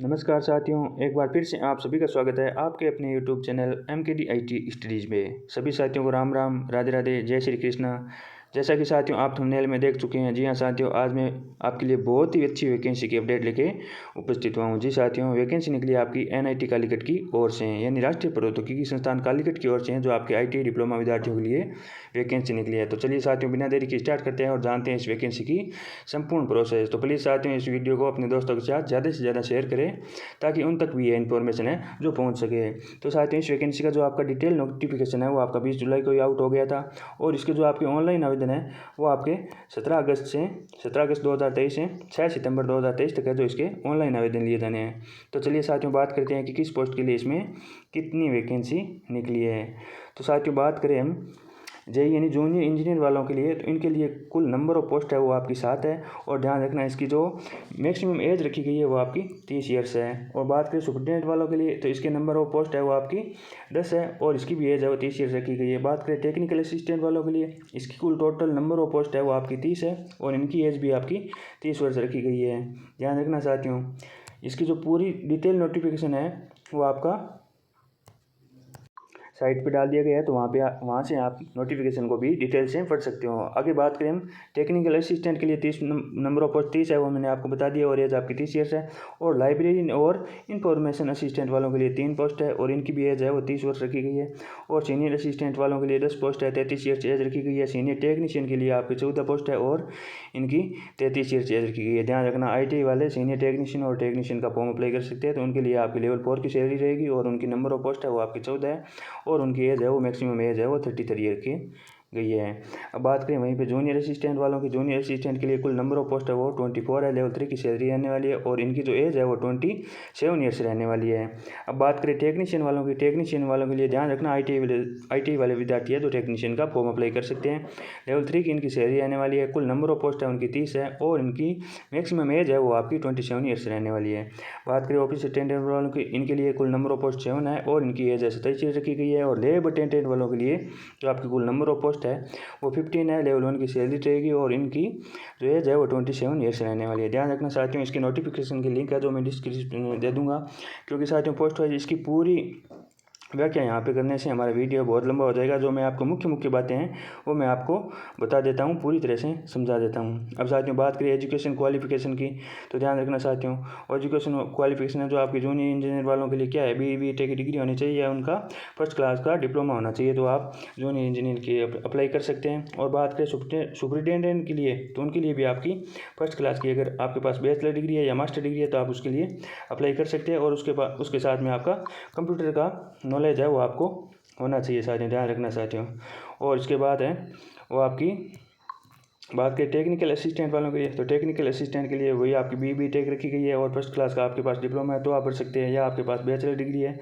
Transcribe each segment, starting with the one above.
नमस्कार साथियों, एक बार फिर से आप सभी का स्वागत है आपके अपने YouTube channel MKD IT studies में। सभी साथियों को राम राम, राधे राधे, जय श्री कृष्णा। जैसा कि साथियों आप थंबनेल में देख चुके हैं, जी हाँ साथियों, आज मैं आपके लिए बहुत ही अच्छी वैकेंसी की अपडेट लेके उपस्थित हुआ हूँ। जी साथियों, वैकेंसी निकली है आपकी NIT कालीकट की ओर से, यानी राष्ट्रीय प्रौद्योगिकी संस्थान कालीकट की ओर से है, जो आपके IT डिप्लोमा विद्यार्थियों के लिए वैकेंसी निकली है। तो चलिए साथियों, बिना देरी के स्टार्ट करते हैं और जानते हैं इस वैकेंसी की संपूर्ण प्रोसेस। तो प्लीज़ साथियों, इस वीडियो को अपने दोस्तों के साथ ज़्यादा से ज़्यादा शेयर करें ताकि उन तक भी ये इन्फॉर्मेशन है जो पहुंच सके। तो साथियों, इस वैकेंसी का जो आपका डिटेल नोटिफिकेशन है वो आपका 20 जुलाई को ही आउट हो गया था, और इसके जो आपके ऑनलाइन आवेदन है वो आपके 17 अगस्त 2023 से 6 सितंबर 2023 तक है, जो इसके ऑनलाइन आवेदन लिए जाने हैं। तो चलिए साथियों, बात करते हैं कि किस पोस्ट के लिए इसमें कितनी वैकेंसी निकली है। तो साथियों, बात करें हम जेई यानी जूनियर इंजीनियर वालों के लिए, तो इनके लिए कुल नंबर ऑफ पोस्ट है वो आपकी 7 है, और ध्यान रखना इसकी जो मैक्सिमम एज रखी गई है वो आपकी 30 ईयर्स है। और बात करें सुपरटेंडेंट वालों के लिए, तो इसके नंबर ऑफ पोस्ट है वो आपकी 10 है, और इसकी भी एज है वो 30 ईयर्स रखी गई है। बात करें टेक्निकल असिस्टेंट वालों के लिए, इसकी कुल टोटल नंबर ऑफ पोस्ट है वो आपकी 30 है, और इनकी एज भी आपकी 30 वर्ष रखी गई है। ध्यान रखना साथियों, इसकी जो पूरी डिटेल नोटिफिकेशन है वो आपका साइट पे डाल दिया गया है, तो वहाँ से आप नोटिफिकेशन को भी डिटेल से पढ़ सकते हो। आगे बात करें हम टेक्निकल असिस्टेंट के लिए, 30 नंबर ऑफ पोस्ट 30 है, वो मैंने आपको बता दिया, और एज आपकी 30 ईयर्स है। और लाइब्रेरी और इंफॉर्मेशन असिस्टेंट वालों के लिए 3 पोस्ट है, और इनकी भी एज है वो 30 वर्ष रखी गई है। और सीनियर असिस्टेंट वालों के लिए 10 पोस्ट है, 33 ईयर्स एज रखी गई है। सीनियर टेक्नीशियन के लिए आपकी 14 पोस्ट है, और इनकी 33 ईयर्स एज रखी गई है। ध्यान रखना, ITI वाले सीनियर टेक्नीशियन और टेक्नीशियन का फॉर्म अप्लाई कर सकते हैं, तो उनके लिए आपकी लेवल 4 की सैलरी रहेगी, और उनकी नंबर ऑफ पोस्ट है वो आपकी 14 है, और उनकी एज है वो मैक्सिमम एज है वो 33 ईयर की गई है। अब बात करें वहीं पे जूनियर असिस्टेंट वालों की, जूनियर असिस्टेंट के लिए कुल नंबर ऑफ पोस्ट है वो 24 है, लेवल 3 की सैलरी रहने वाली है, और इनकी जो एज है वो 27 ईयर्स रहने वाली है। अब बात करें टेक्नीशियन वालों की, टेक्नीशियन वालों के लिए ध्यान रखना, ITI वाले विद्यार्थी है जो टेक्नीशियन का फॉर्म अप्लाई कर सकते हैं। लेवल 3 की इनकी सैलरी रहने वाली है, कुल नंबर ऑफ पोस्ट है उनकी 30 है, और इनकी मैक्सिमम एज है वो आपकी 27 ईयर्स रहने वाली है। बात करें ऑफिस अटेंडेंट वालों की, इनके लिए कुल नंबर ऑफ पोस्ट 7 है, और इनकी एज है 27 ईयर रखी गई है। और लेब अटेंडेंट वालों के लिए जो आपकी कुल नंबर ऑफ पोस्ट है वो 15 है, लेवल 1 की सैलरी रहेगी, और इनकी जो एज है वो 27 ईयर्स रहने वाली है। ध्यान रखना साथियों, इसकी नोटिफिकेशन की लिंक है जो मैं डिस्क्रिप्शन में दे दूंगा, क्योंकि साथियों पोस्ट वाइज इसकी पूरी व्याख्या यहाँ पे करने से हमारा वीडियो बहुत लंबा हो जाएगा। जो मैं आपको मुख्य मुख्य बातें हैं वो मैं आपको बता देता हूँ, पूरी तरह से समझा देता हूँ। अब साथियों, बात करें एजुकेशन क्वालिफिकेशन की, तो ध्यान रखना साथियों, एजुकेशन क्वालिफिकेशन है जो आपकी जूनियर इंजीनियर वालों के लिए क्या है, BE/BTech की डिग्री होनी चाहिए, या उनका फर्स्ट क्लास का डिप्लोमा होना चाहिए, तो आप जूनियर इंजीनियर के अप्लाई कर सकते हैं। और बात करें सुपरिटेंडेंट के लिए, तो उनके लिए भी आपकी फर्स्ट क्लास की अगर आपके पास बैचलर डिग्री है या मास्टर डिग्री है तो आप उसके लिए अप्लाई कर सकते हैं, और उसके साथ में आपका कंप्यूटर का नॉलेज है वो आपको होना चाहिए साथियों। ध्यान रखना साथियों। और इसके बाद है वो आपकी बात करें टेक्निकल असिस्टेंट वालों के लिए, तो टेक्निकल असिस्टेंट के लिए वही आपकी BE/BTech रखी गई है, और फर्स्ट क्लास का आपके पास डिप्लोमा है तो आप पढ़ सकते हैं, या आपके पास बैचलर डिग्री है,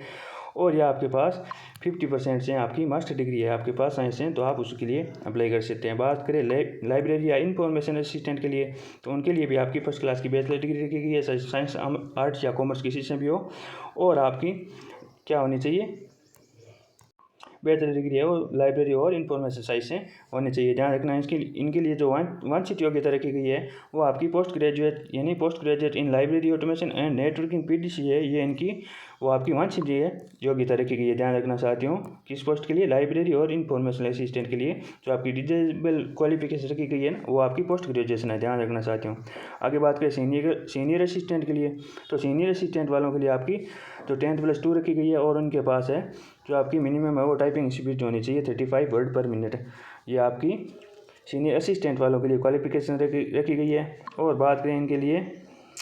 और या आपके पास 50% से आपकी मास्टर डिग्री है आपके पास साइंस से, तो आप उसके लिए अप्लाई कर सकते हैं। बात करें लाइब्रेरी या इंफॉर्मेशन असिस्टेंट के लिए, तो उनके लिए भी आपकी फर्स्ट क्लास की बैचलर डिग्री रखी गई है, साइंस, आर्ट्स या कॉमर्स किसी से भी हो, और आपकी क्या होनी चाहिए, बैचलर डिग्री है वो लाइब्रेरी और इन्फॉर्मेशन साइंस से होनी चाहिए। ध्यान रखना है, इनके लिए जो वांछित योग्यता रखी गई है वो आपकी पोस्ट ग्रेजुएट यानी post graduate in library automation and networking PDC है, ये इनकी वो आपकी वांछित योग्यता रखी गई है। ध्यान रखना साथियों, किस पोस्ट के लिए, लाइब्रेरी और इन्फॉर्मेशन असिस्टेंट के लिए जो आपकी डिजेबल क्वालिफिकेशन रखी गई है ना वो आपकी पोस्ट ग्रेजुएशन है। ध्यान रखना साथियों। आगे बात करें सीनियर असिस्टेंट के लिए, तो सीनियर असिस्टेंट वालों के लिए आपकी जो 10+2 रखी गई है, और उनके पास है जो आपकी मिनिमम है वो टाइपिंग स्पीड होनी चाहिए 35 वर्ड पर मिनट। ये आपकी सीनियर असिस्टेंट वालों के लिए क्वालिफिकेशन रखी गई है। और बात करें इनके लिए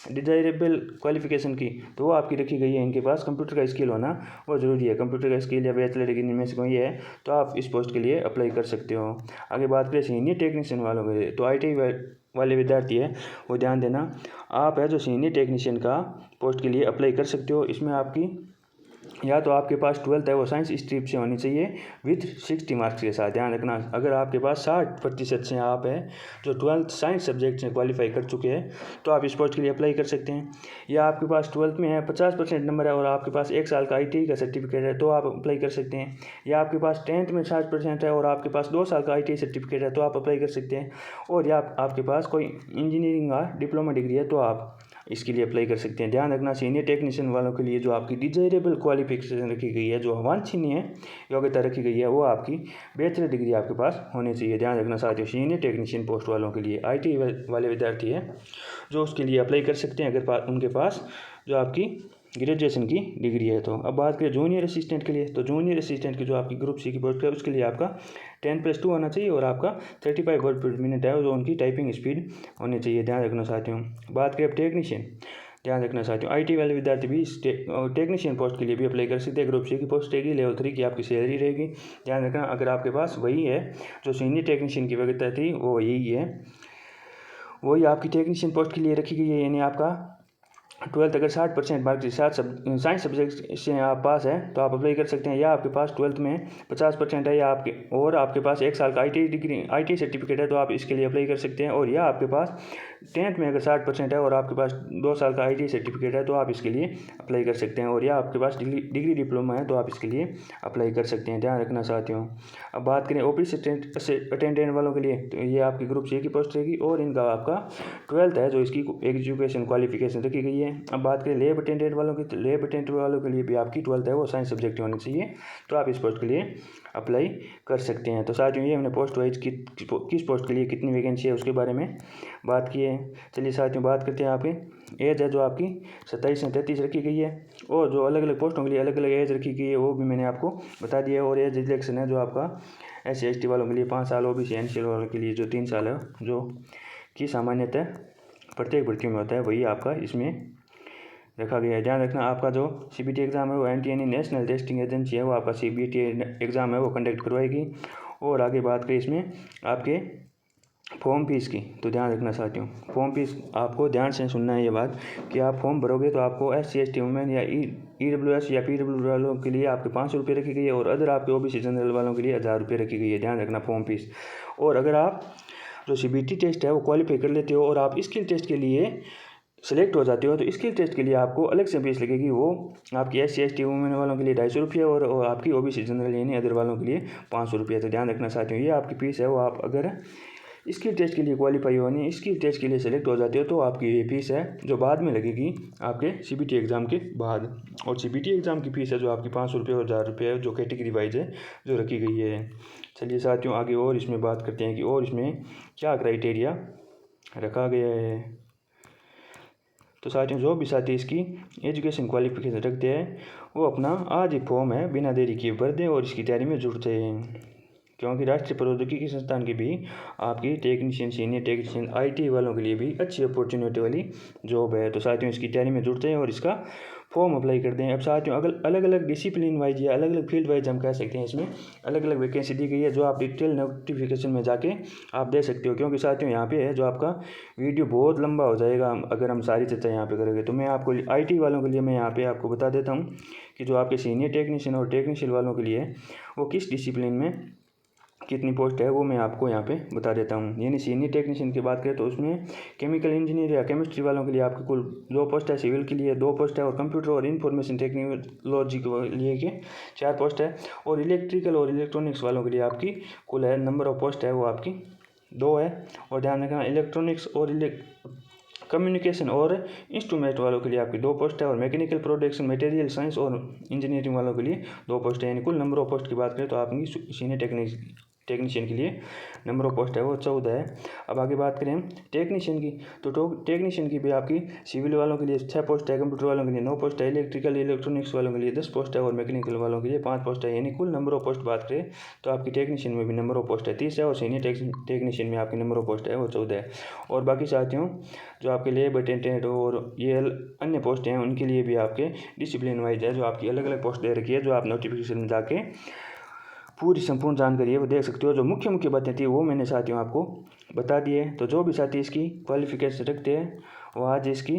डिजायरेबल क्वालिफिकेशन की, तो वो आपकी रखी गई है, इनके पास कंप्यूटर का स्किल होना वो ज़रूरी है। कंप्यूटर का स्किल या बैचलर डिग्री में से कोई है तो आप इस पोस्ट के लिए अप्लाई कर सकते हो। आगे बात करें सीनियर टेक्नीशियन वालों के लिए, तो ITI वाले विद्यार्थी है वो ध्यान देना, आप है जो सीनियर टेक्नीशियन का पोस्ट के लिए अप्लाई कर सकते हो। इसमें आपकी या तो आपके पास 12th है वो साइंस स्ट्रीम से होनी चाहिए विथ 60 मार्क्स के साथ। ध्यान रखना, अगर आपके पास 60% से आप है जो 12th साइंस सब्जेक्ट से क्वालिफाई कर चुके हैं तो आप इस पोस्ट के लिए अप्लाई कर सकते हैं। या आपके पास 12th में है 50% नंबर है और आपके पास 1 साल का ITI का सर्टिफिकेट है तो आप अप्लाई कर सकते हैं। या आपके पास 10th में 60% है और आपके पास 2 साल का ITI सर्टिफिकेट है तो आप अप्लाई कर सकते हैं। और या आपके पास कोई इंजीनियरिंग का डिप्लोमा डिग्री है तो आप इसके लिए अप्लाई कर सकते हैं। ध्यान रखना सीनियर टेक्नीशियन वालों के लिए जो आपकी डिजायरेबल क्वालिफिकेशन रखी गई है, जो वांछनीय योग्यता रखी गई है, वो आपकी बैचलर डिग्री आपके पास होनी चाहिए। ध्यान रखना साथियों, सीनियर टेक्नीशियन पोस्ट वालों के लिए IT वाले विद्यार्थी हैं जो उसके लिए अप्लाई कर सकते हैं अगर उनके पास जो आपकी ग्रेजुएशन की डिग्री है। तो अब बात करें जूनियर असिस्टेंट के लिए, तो जूनियर असिस्टेंट की जो आपकी ग्रुप C की पोस्ट है उसके लिए आपका 10+2 होना चाहिए और आपका 35 वर्ड पर मिनट है जो उनकी टाइपिंग स्पीड होनी चाहिए। ध्यान रखना साथियों। बात करें अब टेक्नीशियन, ध्यान रखना साथियों, IT वाले विद्यार्थी भी इस टेक्नीशियन पोस्ट के लिए भी अप्लाई कर सकते हैं। ग्रुप C की पोस्ट रहेगी, लेवल 3 की आपकी सैलरी रहेगी। ध्यान रखना अगर आपके पास वही है जो सीनियर टेक्नीशियन की योग्यता थी वो यही है, वही आपकी टेक्नीशियन पोस्ट के लिए रखी गई है। यानी आपका 12th अगर 60% मार्क्स के साथ साइंस सब्जेक्ट से आप पास है तो आप अप्लाई कर सकते हैं, या आपके पास 12th में 50% है, या आपके पास 1 साल का IT सर्टिफिकेट है तो आप इसके लिए अप्लाई कर सकते हैं। और या आपके पास 10th में अगर 60% है और आपके पास 2 साल का IT सर्टिफिकेट है तो आप इसके लिए अप्लाई कर सकते हैं। और या आपके पास डिग्री डिप्लोमा है तो आप इसके लिए अप्लाई कर सकते हैं। ध्यान रखना साथियों। अब बात करें ऑफिस अटेंडेंट वालों के लिए, तो ये आपकी ग्रुप C की पोस्ट रहेगी और इनका आपका 12th है जो इसकी एजुकेशन क्वालिफिकेशन रखी गई है। अब बात करें लैब अटेंडेंट वालों की, तो लैब अटेंडेंट वालों के लिए भी आपकी 12th है वो साइंस सब्जेक्ट होनी चाहिए, तो आप इस पोस्ट के लिए अप्लाई कर सकते हैं। तो साथियों ये हमने पोस्ट वाइज किस पोस्ट के लिए कितनी वैकेंसी है उसके बारे में बात की है। चलिए साथियों बात करते हैं आपकी एज है जो आपकी 27 से 33 रखी गई है, और जो अलग अलग पोस्टों के लिए अलग अलग एज रखी गई है वो भी मैंने आपको बता दिया है। और एज रिलैक्सेशन है जो आपका SC ST वालों के लिए 5 साल, OBC NCL वालों के लिए जो 3 साल है, जो कि सामान्यतः प्रत्येक भर्ती में होता है, वही आपका इसमें रखा गया है। ध्यान रखना आपका जो CBT एग्ज़ाम है वो NTNE नेशनल टेस्टिंग एजेंसी है वो आपका CBT एग्ज़ाम है वो कंडक्ट करवाएगी। और आगे बात करें इसमें आपके फॉर्म फीस की, तो ध्यान रखना साथियों, फॉर्म फीस आपको ध्यान से सुनना है ये बात कि आप फॉर्म भरोगे तो आपको SC ST वुमेन या EWS या PW वालों के लिए आपके 500 रुपये रखी गई है, और अदर आपके OBC जनरल वालों के लिए 1000 रुपये रखी गई है। ध्यान रखना फॉर्म फीस। और अगर आप जो CBT टेस्ट है वो क्वालिफाई कर लेते हो और आप स्किल टेस्ट के लिए सेलेक्ट हो जाते हो तो स्किल टेस्ट के लिए आपको अलग से फीस लगेगी, वो आपकी SC ST वुमेन वालों के लिए 250 रुपये और आपकी OBC जनरल यानी अदर वालों के लिए 500 रुपये। तो ध्यान रखना साथियों, ये आपकी फीस है वो आप अगर स्किल टेस्ट के लिए क्वालिफाई होनी स्किल टेस्ट के लिए सेलेक्ट हो जाते हो तो आपकी ये फीस है जो बाद में लगेगी आपके CBT एग्ज़ाम के बाद। और CBT एग्ज़ाम की फ़ीस है जो आपकी 500 रुपये और 1000 रुपये है, जो कैटेगरी वाइज है जो रखी गई है। चलिए साथियों आगे और इसमें बात करते हैं कि और इसमें क्या क्राइटेरिया रखा गया है। तो साथियों जो भी साथी इसकी एजुकेशन क्वालिफिकेशन रखते हैं वो अपना आज ही फॉर्म है बिना देरी किए भर दें और इसकी तैयारी में जुड़ते हैं, क्योंकि राष्ट्रीय प्रौद्योगिकी संस्थान की भी आपकी टेक्नीशियन सीनियर टेक्नीशियन IT वालों के लिए भी अच्छी अपॉर्चुनिटी वाली जॉब है। तो साथियों इसकी तैयारी में जुड़ते हैं और इसका फॉर्म अप्लाई करते हैं। अब साथियों अलग अलग डिसिप्लिन वाइज या अलग अलग फील्ड वाइज हम कह सकते हैं इसमें अलग अलग वैकेंसी दी गई है, जो आप डिटेल नोटिफिकेशन में जाके आप दे सकते हो। क्योंकि साथियों यहाँ पे है जो आपका वीडियो बहुत लंबा हो जाएगा अगर हम सारी चर्चा यहाँ पे करेंगे, तो मैं आपको IT वालों के लिए मैं यहाँ पे आपको बता देता हूँ कि जो आपके सीनियर टेक्नीशियन और टेक्नीशियन वालों के लिए वो किस डिसिप्लिन में कितनी पोस्ट है वो मैं आपको यहाँ पे बता देता हूँ। यानी सीनियर टेक्नीशियन की बात करें तो उसमें केमिकल इंजीनियर या केमिस्ट्री वालों के लिए आपकी कुल 2 पोस्ट है, सिविल के लिए 2 पोस्ट है, और कंप्यूटर और इंफॉर्मेशन टेक्नोलॉजी के लिए के 4 पोस्ट है, और इलेक्ट्रिकल और इलेक्ट्रॉनिक्स वालों के लिए आपकी कुल है नंबर ऑफ पोस्ट है वो आपकी 2 है। और ध्यान रखना इलेक्ट्रॉनिक्स और कम्युनिकेशन और इंस्ट्रूमेंट वालों के लिए आपकी 2 पोस्ट है, और मैकेनिकल प्रोडक्शन मटेरियल साइंस और इंजीनियरिंग वालों के लिए 2 पोस्ट है। यानी कुल नंबर ऑफ पोस्ट की बात करें तो आपकी सीनियर टेक्नीशियन के लिए नंबर ऑफ पोस्ट है वो 14 है। अब आगे बात करें टेक्नीशियन की, तो टेक्नीशियन की भी आपकी सिविल वालों के लिए 6 पोस्ट है, कंप्यूटर वालों के लिए 9 पोस्ट है, इलेक्ट्रिकल इलेक्ट्रॉनिक्स वालों के लिए 10 पोस्ट है, और मैकेनिकल वालों के लिए 5 पोस्ट है। यानी कुल नंबर ऑफ पोस्ट बात करें तो आपकी टेक्नीशियन में भी नंबर ऑफ पोस्ट है 30 है, और सीनियर टेक्नीशियन में आपकी नंबर ऑफ पोस्ट है वो 14 है। और बाकी साथियों जो आपके लैब अटेंडेंट और ये अन्य पोस्ट हैं उनके लिए भी आपके डिसिप्लिन वाइज है जो आपकी अलग अलग पोस्ट दे रखी है, जो आप नोटिफिकेशन में जाके पूरी संपूर्ण जानकारी है वो देख सकते हो। जो मुख्य बातें थी वो मैंने साथियों आपको बता दी है। तो जो भी साथी इसकी क्वालिफिकेशन रखते हैं वो आज इसकी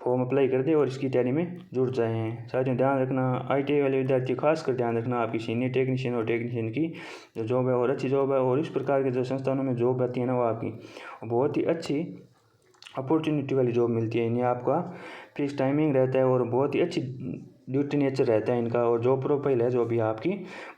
फॉर्म अप्लाई कर दे और इसकी तैयारी में जुड़ जाए। साथियों ध्यान रखना ITI वाले विद्यार्थी खासकर ध्यान रखना आपकी सीनियर टेक्नीशियन और टेक्नीशियन की जो जॉब है और अच्छी जॉब है, और इस प्रकार के जो संस्थानों में जॉब आती है ना वो आपकी बहुत ही अच्छी अपॉर्चुनिटी वाली जॉब मिलती है। यानी आपका फिक्स टाइमिंग रहता है और बहुत ही अच्छी ड्यूटी नेचर रहता है इनका, और जॉब प्रोफाइल है जो भी आपकी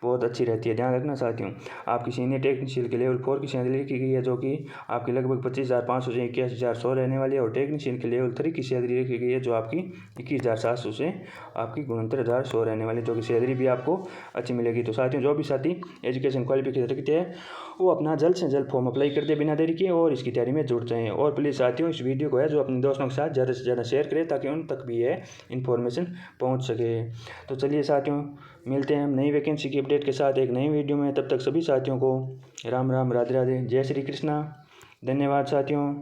बहुत अच्छी रहती है। ध्यान रखना साथियों, आपकी सीनियर टेक्नीशियन के लेवल 4 की सैलरी की गई है, जो कि आपकी लगभग 25,500 से 21,100 रहने वाली है। और टेक्नीशियन के लेवल 3 की सैलरी रखी गई है, जो आपकी 21,700 से आपकी 69,100 रहने वाली, जो कि सैलरी भी आपको अच्छी मिलेगी। तो साथियों, जो भी साथी एजुकेशन क्वालिफिकेशन रखते हैं वो अपना जल्द से जल्द फॉर्म अप्लाई कर दे बिना देरी के, और इसकी तैयारी में जुट जाएँ। और प्लीज़ साथियों, इस वीडियो को है जो अपने दोस्तों के साथ ज़्यादा से ज़्यादा शेयर करें, ताकि उन तक भी यह इन्फॉर्मेशन पहुंच सके। तो चलिए साथियों, मिलते हैं हम नई वैकेंसी की अपडेट के साथ एक नई वीडियो में। तब तक सभी साथियों को राम राम, राधे राधे, जय श्री कृष्णा। धन्यवाद साथियों।